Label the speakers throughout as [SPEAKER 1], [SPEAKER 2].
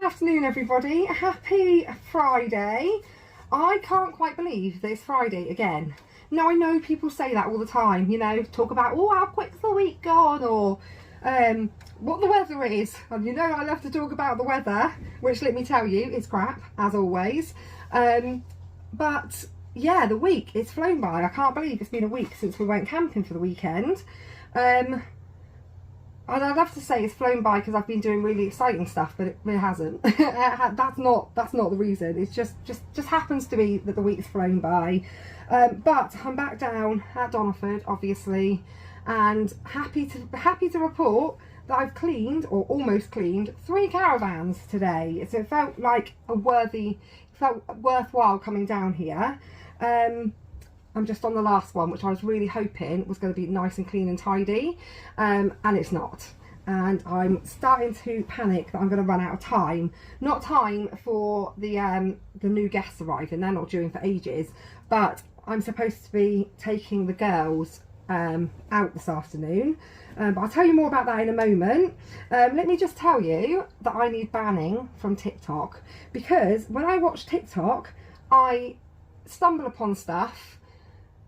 [SPEAKER 1] afternoon, everybody. Happy Friday. I can't quite believe that it's Friday again. Now, I know people say that all the time, you know, talk about, oh, how quick's the week gone, or what the weather is. And you know, I love to talk about the weather, which, let me tell you, is crap, as always. But yeah, the week, it's flown by. I can't believe it's been a week since we went camping for the weekend. And I'd love to say it's flown by because I've been doing really exciting stuff, but it hasn't. That's not the reason. It's just happens to be that the week's flown by. But I'm back down at Doniford, obviously, and happy to report that I've cleaned, or almost cleaned, 3 caravans today. So it felt like worthwhile coming down here. I'm just on the last one, which I was really hoping was going to be nice and clean and tidy, and it's not. And I'm starting to panic that I'm going to run out of time. Not time for the new guests arriving, they're not due in for ages, but I'm supposed to be taking the girls out this afternoon. But I'll tell you more about that in a moment. Let me just tell you that I need banning from TikTok, because when I watch TikTok, I stumble upon stuff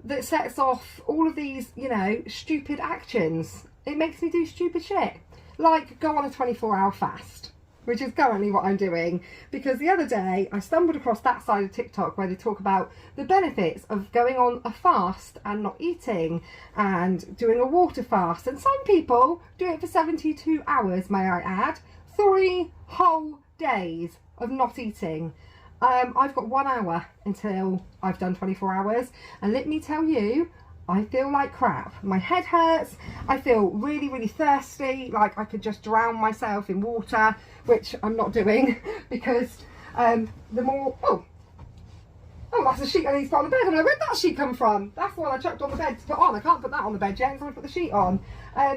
[SPEAKER 1] that sets off all of these, you know, stupid actions. It makes me do stupid shit, like go on a 24-hour fast, which is currently what I'm doing, because the other day I stumbled across that side of TikTok where they talk about the benefits of going on a fast and not eating, and doing a water fast, and some people do it for 72 hours, may I add. 3 whole days of not eating. I've got 1 hour until I've done 24 hours, and let me tell you, I feel like crap. My head hurts, I feel really, really thirsty, like I could just drown myself in water, which I'm not doing, because the more... Oh, that's a sheet I need to put on the bed, and where'd that sheet come from? That's the one I chucked on the bed to put on. I can't put that on the bed yet, so I put the sheet on.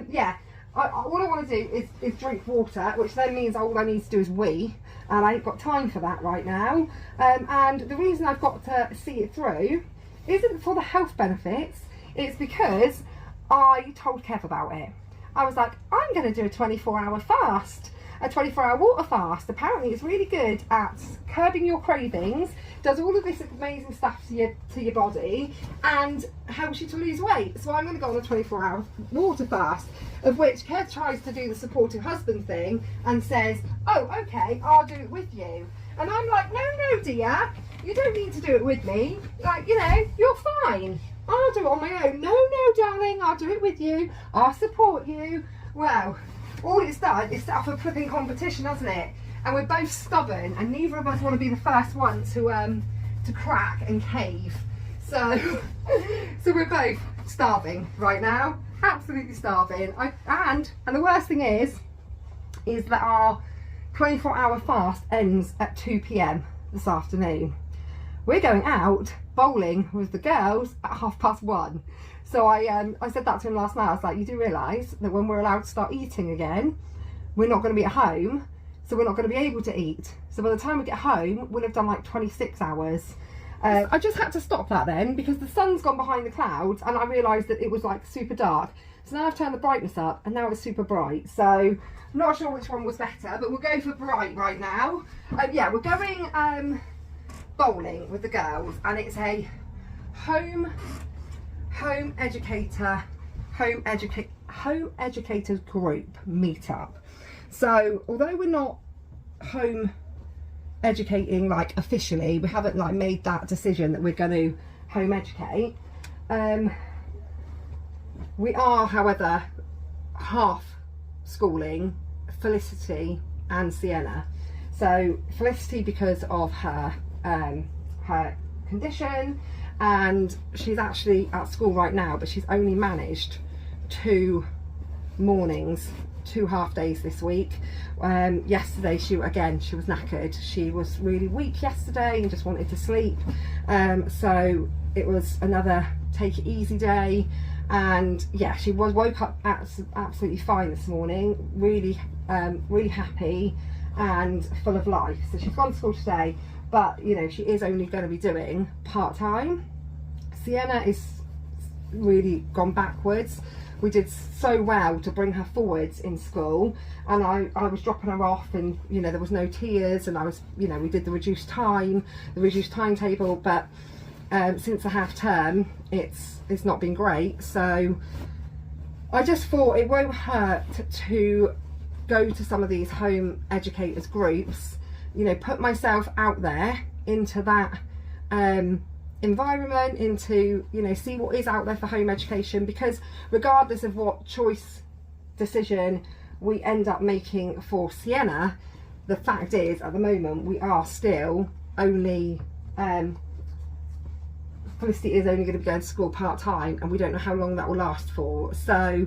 [SPEAKER 1] Yeah. All I want to do is drink water, which then means all I need to do is wee, and I ain't got time for that right now. And the reason I've got to see it through isn't for the health benefits, it's because I told Kev about it. I was like, I'm going to do a 24-hour fast, a 24-hour water fast. Apparently it's really good at curbing your cravings, does all of this amazing stuff to your body, and helps you to lose weight. So I'm going to go on a 24-hour water fast, of which Kev tries to do the supportive husband thing and says, oh, okay, I'll do it with you. And I'm like, no, dear, you don't need to do it with me. Like, you know, you're fine. I'll do it on my own. No, darling, I'll do it with you. I'll support you. Well, all it's done is set up a flipping competition, hasn't it? And we're both stubborn, and neither of us want to be the first one to crack and cave. So we're both starving right now, absolutely starving. And the worst thing is that our 24-hour fast ends at 2 PM this afternoon. We're going out bowling with the girls at 1:30. So I said that to him last night. I was like, you do realise that when we're allowed to start eating again, we're not going to be at home, so we're not going to be able to eat. So by the time we get home, we'll have done like 26 hours. I just had to stop that then, because the sun's gone behind the clouds, and I realised that it was like super dark. So now I've turned the brightness up, and now it's super bright. So I'm not sure which one was better, but we'll go for bright right now. Yeah, we're going bowling with the girls, and it's a home educators group meetup. So although we're not home educating like officially, we haven't like made that decision that we're going to home educate, we are, however, half schooling Felicity and Sienna. So Felicity because of her condition, and she's actually at school right now, but she's only managed 2 mornings, 2 half days this week. Yesterday she was knackered. She was really weak yesterday and just wanted to sleep, so it was another take it easy day. And yeah, she woke up absolutely fine this morning, really happy and full of life. So she's gone to school today, but you know, she is only going to be doing part-time. Sienna is really gone backwards we did so well to bring her forwards in school, and I was dropping her off, and you know, there was no tears, and I was, you know, we did the reduced timetable, but since the half term it's not been great. So I just thought it won't hurt to go to some of these home educators groups, you know, put myself out there into that environment, into, you know, see what is out there for home education, because regardless of what decision we end up making for Sienna, the fact is at the moment we are still only Felicity is only going to be going to school part-time, and we don't know how long that will last for. So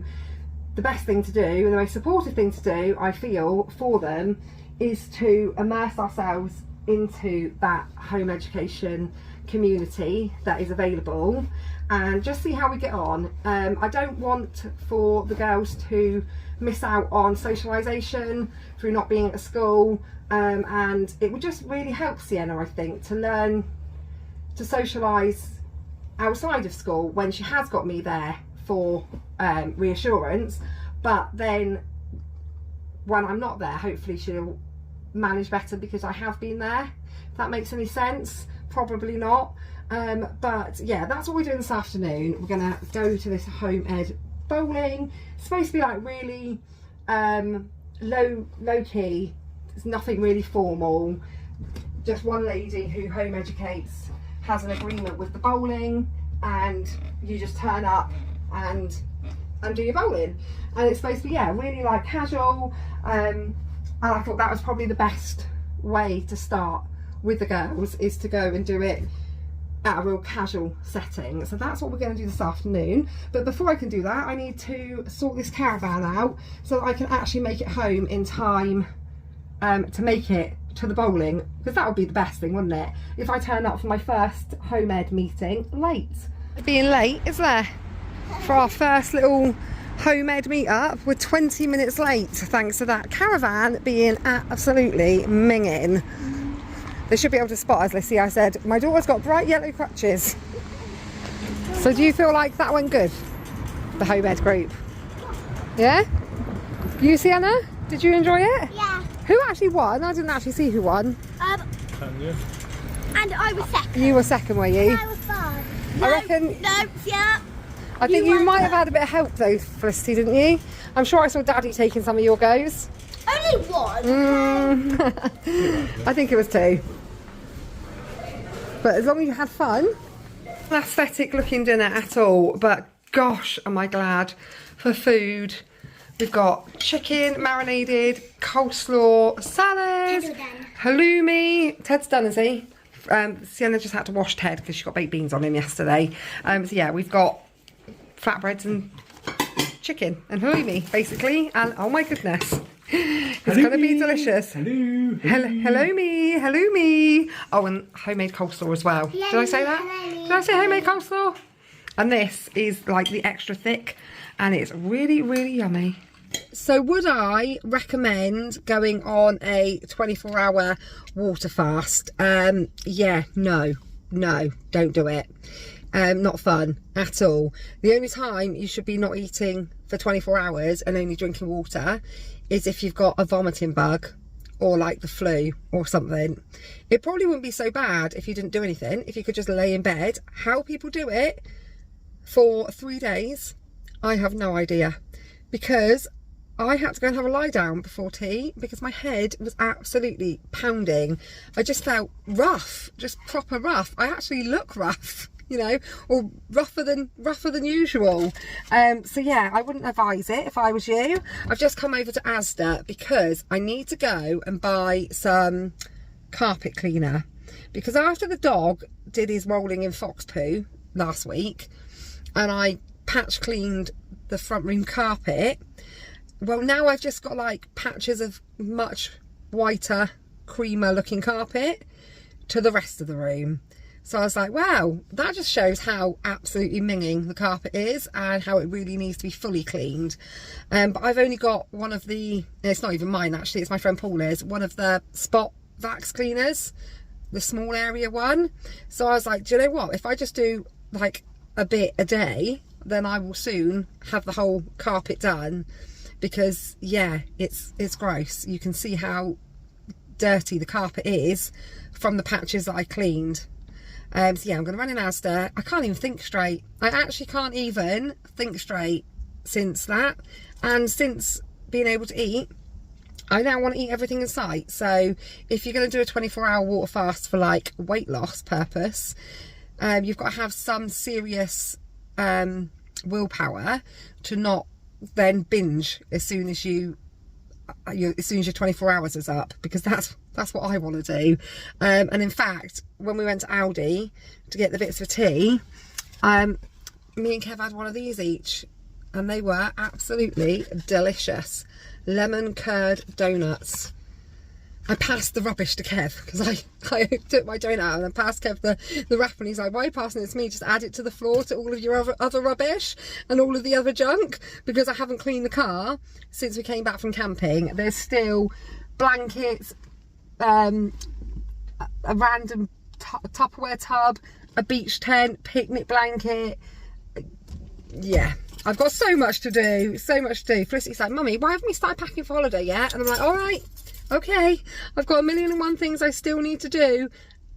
[SPEAKER 1] the best thing to do, and the most supportive thing to do, I feel, for them is to immerse ourselves into that home education community that is available and just see how we get on. I don't want for the girls to miss out on socialisation through not being at school, and it would just really help Sienna, I think, to learn to socialise outside of school when she has got me there for reassurance, but then when I'm not there, hopefully she'll manage better because I have been there. If that makes any sense. Probably not, but yeah, that's what we're doing this afternoon. We're gonna go to this home ed bowling. It's supposed to be like really low key. It's nothing really formal, just one lady who home educates has an agreement with the bowling, and you just turn up and do your bowling, and it's supposed to be, yeah, really like casual, and I thought that was probably the best way to start with the girls, is to go and do it at a real casual setting. So that's what we're going to do this afternoon. But before I can do that, I need to sort this caravan out so that I can actually make it home in time to make it to the bowling, because that would be the best thing, wouldn't it, if I turn up for my first home ed meeting late. Being late, is there, for our first little home ed meet up? We're 20 minutes late thanks to that caravan being absolutely minging. They should be able to spot us, Lissy. I said, my daughter's got bright yellow crutches. So do you feel like that went good, the home ed group? Yeah? You, Sienna? Did you enjoy it?
[SPEAKER 2] Yeah.
[SPEAKER 1] Who actually won? I didn't actually see who won.
[SPEAKER 2] And I was second.
[SPEAKER 1] You were second, were you?
[SPEAKER 2] And I was third.
[SPEAKER 1] I reckon...
[SPEAKER 2] No, yeah.
[SPEAKER 1] I think you might have had a bit of help though, Felicity, didn't you? I'm sure I saw Daddy taking some of your goes.
[SPEAKER 2] Only one.
[SPEAKER 1] I think it was 2. But as long as you had fun. Aesthetic looking dinner at all, but gosh, am I glad for food. We've got chicken marinated, coleslaw, salad, halloumi. Ted's done, is he? Sienna just had to wash Ted because she got baked beans on him yesterday. So yeah, we've got flatbreads and chicken and halloumi basically, and oh my goodness, it's going to be delicious. Halloumi. Oh, and homemade coleslaw as well. Did I say that? Did I say homemade coleslaw? And this is like the extra thick, and it's really, really yummy. So would I recommend going on a 24-hour water fast? Yeah, no, don't do it. Not fun at all. The only time you should be not eating for 24 hours and only drinking water is if you've got a vomiting bug or like the flu or something. It probably wouldn't be so bad if you didn't do anything, if you could just lay in bed. How people do it for 3 days, I have no idea, because I had to go and have a lie down before tea because my head was absolutely pounding. I just felt rough, just proper rough. I actually look rough, you know, or rougher than usual. So yeah, I wouldn't advise it if I was you. I've just come over to Asda because I need to go and buy some carpet cleaner, because after the dog did his rolling in fox poo last week and I patch cleaned the front room carpet, well, now I've just got like patches of much whiter, creamer looking carpet to the rest of the room. So I was like, wow, that just shows how absolutely minging the carpet is and how it really needs to be fully cleaned. But I've only got one of the, it's not even mine actually, it's my friend Paula's, one of the spot vax cleaners, the small area one. So I was like, do you know what, if I just do like a bit a day, then I will soon have the whole carpet done, because yeah, it's gross. You can see how dirty the carpet is from the patches that I cleaned. So yeah, I'm going to run in Asda. I can't even think straight. I actually can't even think straight since that, and since being able to eat, I now want to eat everything in sight. So if you're going to do a 24-hour water fast for like weight loss purpose, you've got to have some serious willpower to not then binge as soon as your 24 hours is up, because that's what I want to do. And in fact, when we went to Aldi to get the bits for tea, me and Kev had one of these each, and they were absolutely delicious. Lemon curd donuts. I passed the rubbish to Kev, because I took my donut out and I passed Kev the wrap, and he's like, why are you passing it to me? Just add it to the floor to all of your other rubbish and all of the other junk, because I haven't cleaned the car since we came back from camping. There's still blankets, a random Tupperware tub, a beach tent, picnic blanket. Yeah, I've got so much to do, so much to do. Felicity's like, Mummy, why haven't we started packing for holiday yet? And I'm like, all right, okay, I've got 1,000,001 things I still need to do,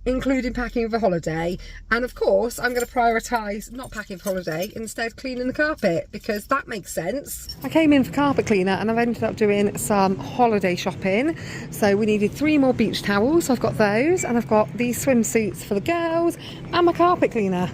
[SPEAKER 1] including packing for holiday. And of course, I'm going to prioritise not packing for holiday, instead cleaning the carpet, because that makes sense. I came in for carpet cleaner and I've ended up doing some holiday shopping. So we needed 3 more beach towels, so I've got those, and I've got these swimsuits for the girls and my carpet cleaner.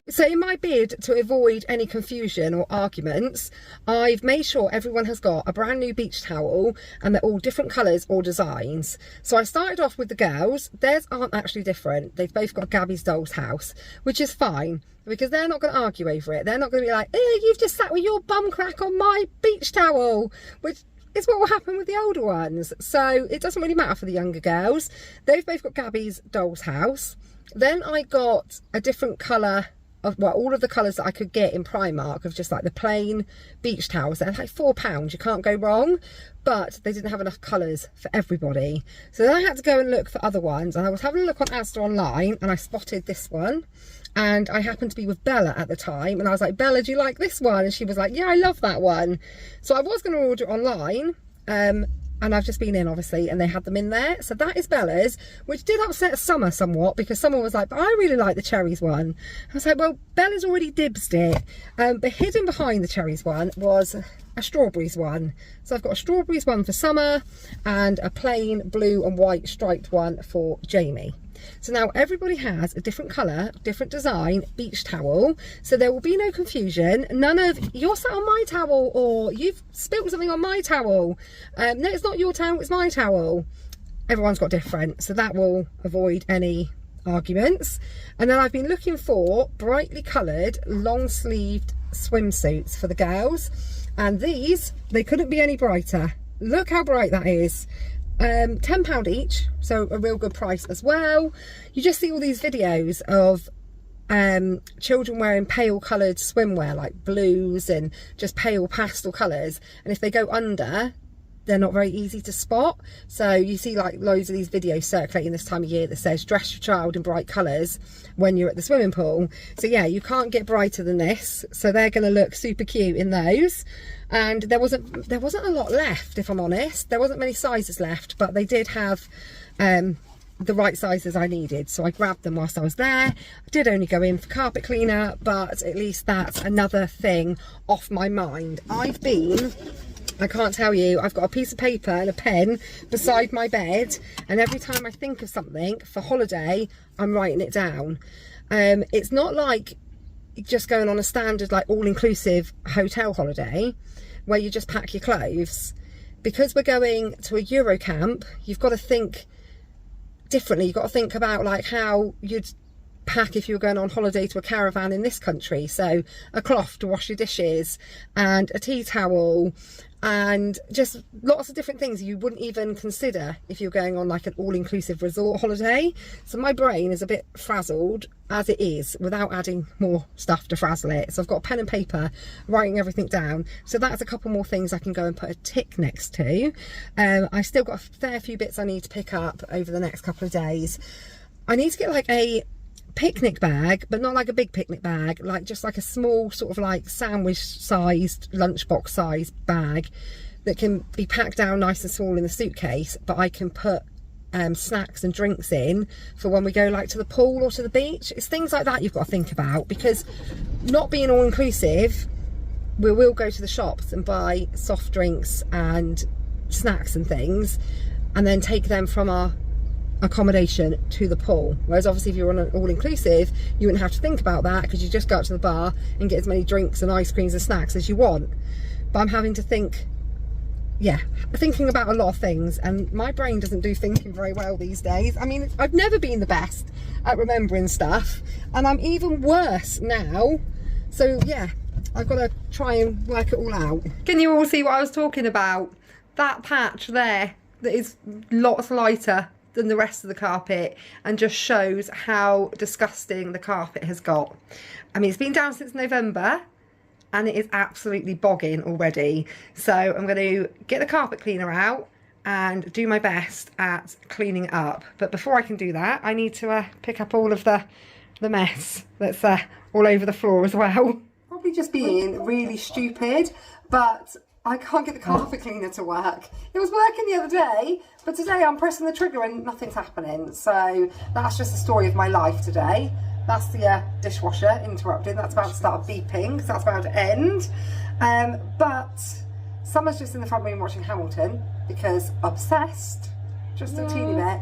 [SPEAKER 1] So in my bid to avoid any confusion or arguments, I've made sure everyone has got a brand new beach towel, and they're all different colours or designs. So I started off with the girls. Theirs aren't actually different. They've both got Gabby's doll's house, which is fine, because they're not going to argue over it. They're not going to be like, you've just sat with your bum crack on my beach towel, which is what will happen with the older ones. So it doesn't really matter for the younger girls. They've both got Gabby's doll's house. Then I got a different colour of, well, all of the colours that I could get in Primark of just like the plain beach towels. They're like £4, you can't go wrong, but they didn't have enough colours for everybody. So then I had to go and look for other ones, and I was having a look on Asda online and I spotted this one, and I happened to be with Bella at the time, and I was like, Bella, do you like this one? And she was like, yeah, I love that one. So I was going to order it online, and I've just been in, obviously, and they had them in there. So that is Bella's, which did upset Summer somewhat, because someone was like, but I really like the cherries one. I was like, well, Bella's already dibsed it. But hidden behind the cherries one was a strawberries one. So I've got a strawberries one for Summer and a plain blue and white striped one for Jamie. So now everybody has a different colour, different design beach towel, so there will be no confusion. None of, you're sat on my towel, or you've spilled something on my towel. No, it's not your towel, it's my towel. Everyone's got different, so that will avoid any arguments. And then I've been looking for brightly coloured long sleeved swimsuits for the girls, and these, they couldn't be any brighter. Look how bright that is. £10 each, so a real good price as well. You just see all these videos of children wearing pale coloured swimwear, like blues and just pale pastel colours, and if they go under, they're not very easy to spot. So you see like loads of these videos circulating this time of year that says dress your child in bright colours when you're at the swimming pool. So yeah, you can't get brighter than this, so they're going to look super cute in those. And there wasn't a lot left, if I'm honest. There wasn't many sizes left, but they did have the right sizes I needed, so I grabbed them whilst I was there. I did only go in for carpet cleaner, but at least that's another thing off my mind. I can't tell you, I've got a piece of paper and a pen beside my bed, and every time I think of something for holiday, I'm writing it down. It's not like just going on a standard like all-inclusive hotel holiday where you just pack your clothes. Because we're going to a Euro camp, you've got to think differently. You've got to think about like how you'd pack if you were going on holiday to a caravan in this country. So a cloth to wash your dishes, and a tea towel, and just lots of different things you wouldn't even consider if you're going on like an all-inclusive resort holiday. So my brain is a bit frazzled as it is, without adding more stuff to frazzle it. So I've got a pen and paper writing everything down, so that's a couple more things I can go and put a tick next to. I've still got a fair few bits I need to pick up over the next couple of days. I need to get like a picnic bag, but not like a big picnic bag, like just like a small sort of like sandwich sized, lunchbox sized bag that can be packed down nice and small in the suitcase, but I can put snacks and drinks in for when we go like to the pool or to the beach. It's things like that you've got to think about, because not being all inclusive, we will go to the shops and buy soft drinks and snacks and things and then take them from our accommodation to the pool, whereas obviously if you're on an all-inclusive you wouldn't have to think about that, because you just go out to the bar and get as many drinks and ice creams and snacks as you want. But I'm having to think, thinking about a lot of things, and my brain doesn't do thinking very well these days. I mean, I've never been the best at remembering stuff, and I'm even worse now. So yeah, I've got to try and work it all out. Can you all see what I was talking about? That patch there that is lots lighter than the rest of the carpet and just shows how disgusting the carpet has got. I mean, it's been down since November and it is absolutely bogging already. So I'm going to get the carpet cleaner out and do my best at cleaning it up. But before I can do that, I need to pick up all of the mess that's all over the floor as well. Probably just being really stupid, but I can't get the carpet cleaner to work. It was working the other day, but today I'm pressing the trigger and nothing's happening. So that's just the story of my life today. That's the dishwasher interrupted. That's about to start beeping because that's about to end. But Summer's just in the front room watching Hamilton because obsessed, just a teeny bit.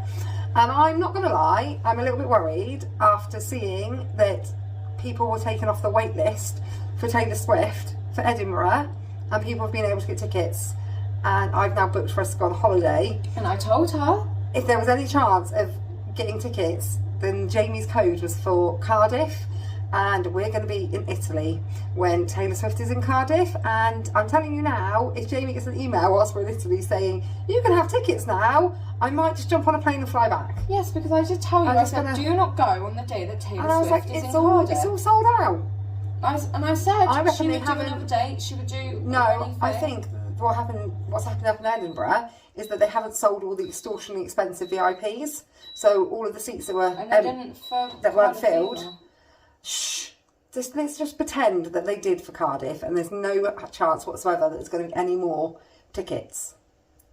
[SPEAKER 1] And I'm not going to lie, I'm a little bit worried after seeing that people were taken off the wait list for Taylor Swift for Edinburgh, and people have been able to get tickets, and I've now booked for us to go on holiday.
[SPEAKER 3] And I told her
[SPEAKER 1] if there was any chance of getting tickets, then Jamie's code was for Cardiff, and we're going to be in Italy when Taylor Swift is in Cardiff. And I'm telling you now, if Jamie gets an email whilst we're in Italy saying you can have tickets now, I might just jump on a plane and fly back.
[SPEAKER 3] yes, because I did tell you. I said, do not go on the day that Taylor
[SPEAKER 1] And I was
[SPEAKER 3] Swift
[SPEAKER 1] like,
[SPEAKER 3] is
[SPEAKER 1] it's
[SPEAKER 3] in
[SPEAKER 1] all
[SPEAKER 3] Cardiff.
[SPEAKER 1] sold out.
[SPEAKER 3] I said
[SPEAKER 1] I reckon
[SPEAKER 3] she
[SPEAKER 1] they
[SPEAKER 3] would do
[SPEAKER 1] haven't-
[SPEAKER 3] another date. She would do.
[SPEAKER 1] No,
[SPEAKER 3] anything.
[SPEAKER 1] I think what's happened up in Edinburgh is that they haven't sold all the extortionately expensive VIPs. So all of the seats that were
[SPEAKER 3] And they didn't
[SPEAKER 1] that weren't
[SPEAKER 3] Cardiff
[SPEAKER 1] filled.
[SPEAKER 3] either.
[SPEAKER 1] Shh. Let's just pretend that they did for Cardiff, and there's no chance whatsoever that there's going to be any more tickets.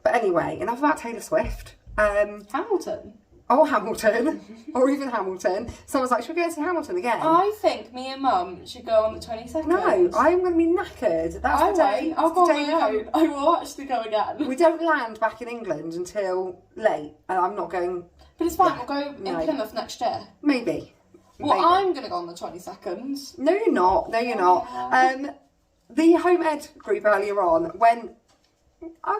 [SPEAKER 1] But anyway, enough about Taylor Swift.
[SPEAKER 3] Hamilton.
[SPEAKER 1] Or Hamilton, or even Hamilton. Someone's like, should we go and see Hamilton again?
[SPEAKER 3] I think me and Mum should go on the 22nd.
[SPEAKER 1] No, I'm going to be knackered. That's
[SPEAKER 3] I
[SPEAKER 1] the day.
[SPEAKER 3] won't. I'll
[SPEAKER 1] that's
[SPEAKER 3] go
[SPEAKER 1] the
[SPEAKER 3] on
[SPEAKER 1] day
[SPEAKER 3] my
[SPEAKER 1] we
[SPEAKER 3] own. I will actually go again.
[SPEAKER 1] We don't land back in England until late, and I'm not going.
[SPEAKER 3] But it's fine.
[SPEAKER 1] Yeah,
[SPEAKER 3] We'll go in
[SPEAKER 1] no.
[SPEAKER 3] Plymouth next year.
[SPEAKER 1] Maybe.
[SPEAKER 3] Well,
[SPEAKER 1] Maybe.
[SPEAKER 3] I'm going to go on the 22nd.
[SPEAKER 1] No, you're not. No, you're not. The home ed group earlier on went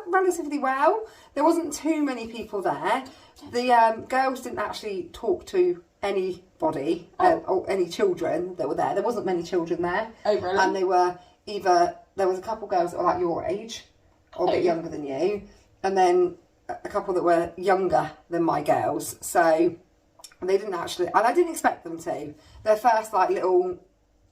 [SPEAKER 1] relatively well. There wasn't too many people there. The girls didn't actually talk to anybody or any children that were there. There wasn't many children there.
[SPEAKER 3] Oh, really?
[SPEAKER 1] And they were there was a couple of girls that were like your age or a bit younger than you, and then a couple that were younger than my girls. So they didn't actually, and I didn't expect them to. Their first like little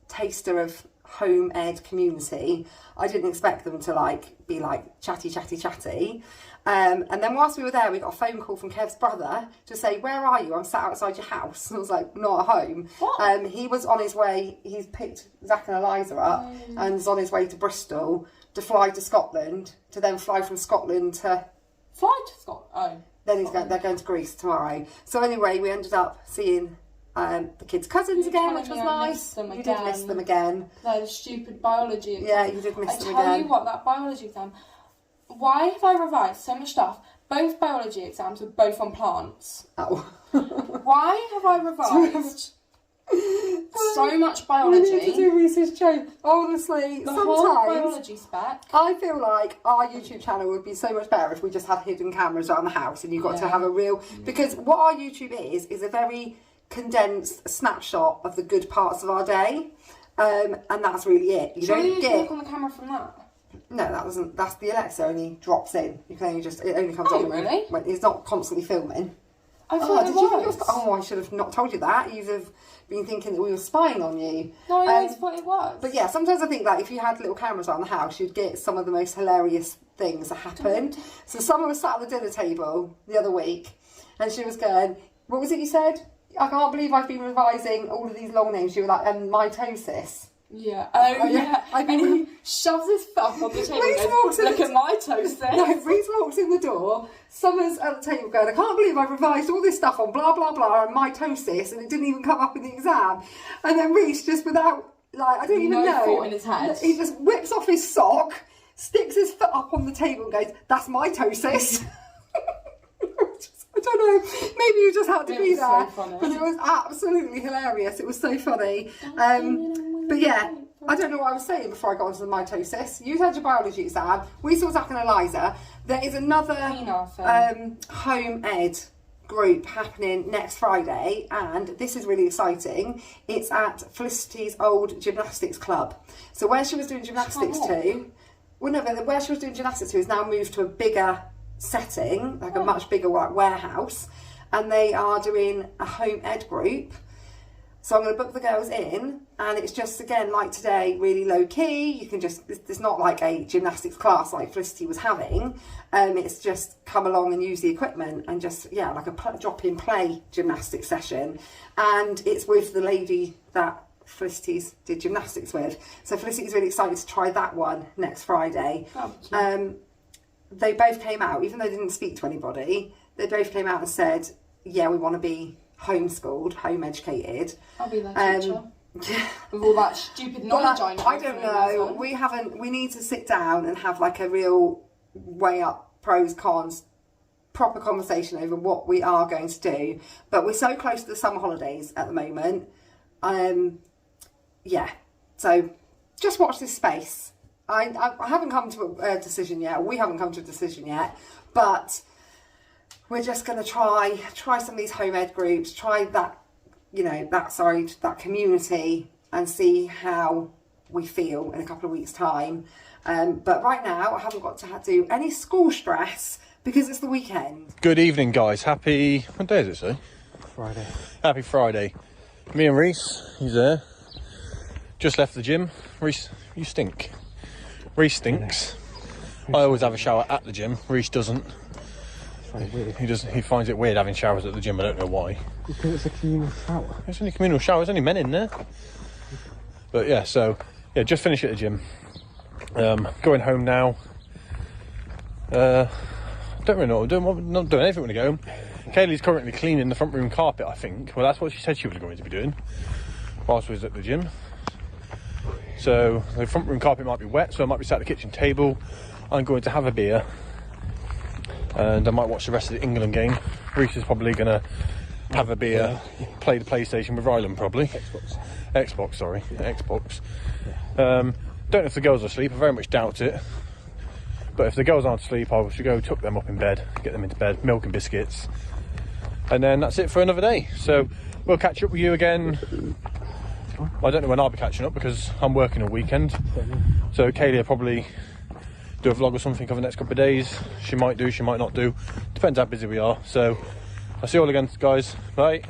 [SPEAKER 1] taster of home ed community, I didn't expect them to like be like chatty. And then whilst we were there, we got a phone call from Kev's brother to say, where are you? I'm sat outside your house. And I was like, not at home.
[SPEAKER 3] What?
[SPEAKER 1] He was on his way, he's picked Zach and Eliza up and is on his way to Bristol to fly to Scotland, to then fly from Scotland to...
[SPEAKER 3] Fly to Scotland. Oh.
[SPEAKER 1] Then they're going to Greece tomorrow. So anyway, we ended up seeing the kids' cousins again, which was nice. You did miss them again.
[SPEAKER 3] That stupid biology exam.
[SPEAKER 1] Yeah, you did miss them
[SPEAKER 3] I tell
[SPEAKER 1] again.
[SPEAKER 3] you what, that biology exam. Why have I revised so much stuff? Both biology exams were both on plants.
[SPEAKER 1] Oh.
[SPEAKER 3] Why have I revised so much biology?
[SPEAKER 1] We need to do research change. Honestly,
[SPEAKER 3] The whole
[SPEAKER 1] sometimes
[SPEAKER 3] biology spec.
[SPEAKER 1] I feel like our YouTube channel would be so much better if we just had hidden cameras around the house and you got to have a real... Because what our YouTube is a very condensed snapshot of the good parts of our day. And that's really it. You don't
[SPEAKER 3] You
[SPEAKER 1] get...
[SPEAKER 3] look on the camera from that.
[SPEAKER 1] No, that doesn't. That's the Alexa only drops in. You can only it only comes on
[SPEAKER 3] really?
[SPEAKER 1] when it's not constantly filming.
[SPEAKER 3] I thought it
[SPEAKER 1] did you think it
[SPEAKER 3] was.
[SPEAKER 1] was? Oh, I should have not told you that. You'd have been thinking that we were spying on you.
[SPEAKER 3] No, I always thought it was.
[SPEAKER 1] But yeah, sometimes I think that if you had little cameras around the house, you'd get some of the most hilarious things that happen. So someone was sat at the dinner table the other week, and she was going, "What was it you said? I can't believe I've been revising all of these long names. You were like, mitosis.
[SPEAKER 3] Yeah. Oh, yeah.
[SPEAKER 1] I've
[SPEAKER 3] And
[SPEAKER 1] been...
[SPEAKER 3] he shoves his foot up on the table
[SPEAKER 1] Reece
[SPEAKER 3] and
[SPEAKER 1] walks
[SPEAKER 3] goes,
[SPEAKER 1] in
[SPEAKER 3] look
[SPEAKER 1] the-
[SPEAKER 3] at my toast there.
[SPEAKER 1] No, Reece walks in the door, Summer's at the table going, I can't believe I've revised all this stuff on blah, blah, blah, and mitosis, and it didn't even come up in the exam. And then Reece, just without, like, I don't even
[SPEAKER 3] No
[SPEAKER 1] know.
[SPEAKER 3] thought in his head.
[SPEAKER 1] He just whips off his sock, sticks his foot up on the table and goes, that's mitosis. I don't know, maybe you just had to
[SPEAKER 3] It
[SPEAKER 1] be
[SPEAKER 3] was so
[SPEAKER 1] there.
[SPEAKER 3] funny.
[SPEAKER 1] But it was absolutely hilarious. It was so funny. But yeah, I don't know what I was saying before I got onto the mitosis. You had your biology exam. We saw Zach and Eliza. There is another home ed group happening next Friday, and this is really exciting. It's at Felicity's old gymnastics club. So where she was doing gymnastics where she was doing gymnastics to is now moved to a bigger setting, like a much bigger warehouse, and they are doing a home ed group. So I'm going to book the girls in, and it's just, again, like today, really low key. You can just, it's not like a gymnastics class like Felicity was having. It's just come along and use the equipment and just, yeah, like a drop-in play gymnastics session. And it's with the lady that Felicity's did gymnastics with. So Felicity's really excited to try that one next Friday. They both came out, even though they didn't speak to anybody, they both came out and said, yeah, we want to be homeschooled, home educated.
[SPEAKER 3] I'll be their teacher.
[SPEAKER 1] Yeah.
[SPEAKER 3] With all that stupid knowledge I know.
[SPEAKER 1] I don't know. We need to sit down and have like a real weigh up pros, cons, proper conversation over what we are going to do. But we're so close to the summer holidays at the moment. Yeah. So just watch this space. I haven't come to a decision yet. We haven't come to a decision yet, but we're just going to try some of these home ed groups, try that, that community, and see how we feel in a couple of weeks' time. But right now, I haven't got to do any school stress because it's the weekend.
[SPEAKER 4] Good evening, guys. Happy, what day is it, sir?
[SPEAKER 5] Friday.
[SPEAKER 4] Happy Friday. Me and Reece, he's there. Just left the gym. Reece, you stink. Reece stinks. I always have a shower at the gym. Reece doesn't. He finds it weird having showers at the gym. I don't know why.
[SPEAKER 5] Because it's a communal shower.
[SPEAKER 4] It's only a communal shower. There's only men in there. But yeah, so yeah, just finished at the gym. Going home now. Don't really know what I'm doing. I'm not doing anything when I go home. Kaylee's currently cleaning the front room carpet, I think. Well, that's what she said she was going to be doing whilst we was at the gym. So the front room carpet might be wet, so I might be sat at the kitchen table. I'm going to have a beer, and I might watch the rest of the England game. Reece is probably going to have a beer, play the PlayStation with Ryland probably. Xbox. Don't know if the girls are asleep. I very much doubt it. But if the girls aren't asleep, I should go tuck them up in bed, get them into bed, milk and biscuits, and then that's it for another day. So we'll catch up with you again. I don't know when I'll be catching up because I'm working all weekend. So Kaylee will probably do a vlog or something over the next couple of days. She might do, she might not do. Depends how busy we are. So I'll see you all again, guys. Bye.